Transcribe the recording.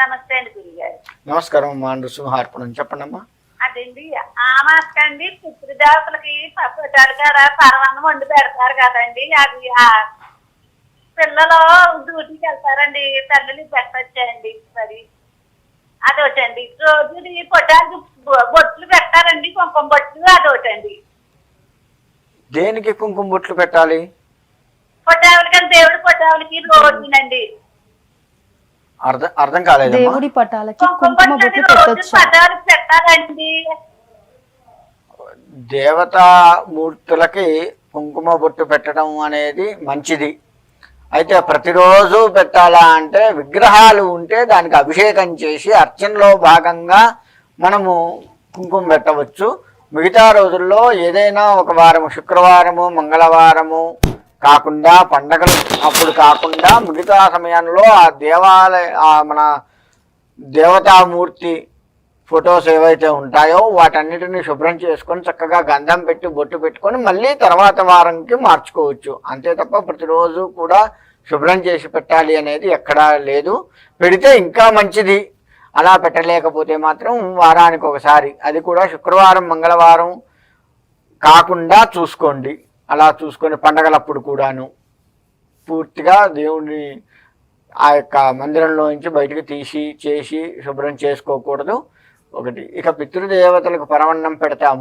నమస్తే అండి గురుగారు. నమస్కారం అమ్మా. నృసింహార్పణం చెప్పండి అమ్మా. అదండి ఆమాసకండి పితృదేవతలకి పప్పుటారు కదా పరమాన్నం వండి పెడతారు కదండి. అది పిల్లలు డ్యూటీకి వెళ్తారండి, తల్లులు పెట్టొచ్చాయండి. మరి అదొకటండి. రోజు పొట్టాలు బొట్లు పెట్టారండి, కుంకుమ బొట్లు అదొకటండి. దేనికి కుంకుమ బొట్లు పెట్టాలి? పొట్టావులకి దేవుడి పొట్టావులకి రోజునండి. అర్థం కాలేదమ్మా. దేవుడి పటాలకి కుంకుమ కుంకుమ బొట్లు బొట్లు రోజు పెట్టొచ్చు. పొట్టావులకి పెట్టాలండి. దేవతా మూర్తులకి కుంకుమ బొట్టు పెట్టడం అనేది మంచిది. అయితే ప్రతిరోజు పెట్టాలా అంటే విగ్రహాలు ఉంటే దానికి అభిషేకం చేసి అర్చనలో భాగంగా మనము కుంకుమ పెట్టవచ్చు. మిగతా రోజుల్లో ఏదైనా ఒక వారము, శుక్రవారము మంగళవారము కాకుండా, పండగలు అప్పుడు కాకుండా మిగతా సమయంలో ఆ మన దేవతామూర్తి ఫొటోస్ ఏవైతే ఉంటాయో వాటన్నిటిని శుభ్రం చేసుకొని చక్కగా గంధం పెట్టి బొట్టు పెట్టుకొని మళ్ళీ తర్వాత వారంకి మార్చుకోవచ్చు. అంతే తప్ప ప్రతిరోజు కూడా శుభ్రం చేసి పెట్టాలి అనేది ఎక్కడా లేదు. పెడితే ఇంకా మంచిది. అలా పెట్టలేకపోతే మాత్రం వారానికి ఒకసారి, అది కూడా శుక్రవారం మంగళవారం కాకుండా చూసుకోండి. అలా చూసుకొని పండగలప్పుడు కూడాను పూర్తిగా దేవుణ్ణి ఆ యొక్క మందిరంలో నుంచి బయటకు చేసి శుభ్రం చేసుకోకూడదు. ఒకటి. ఇక పితృదేవతలకు పరమన్నం పెడతాం.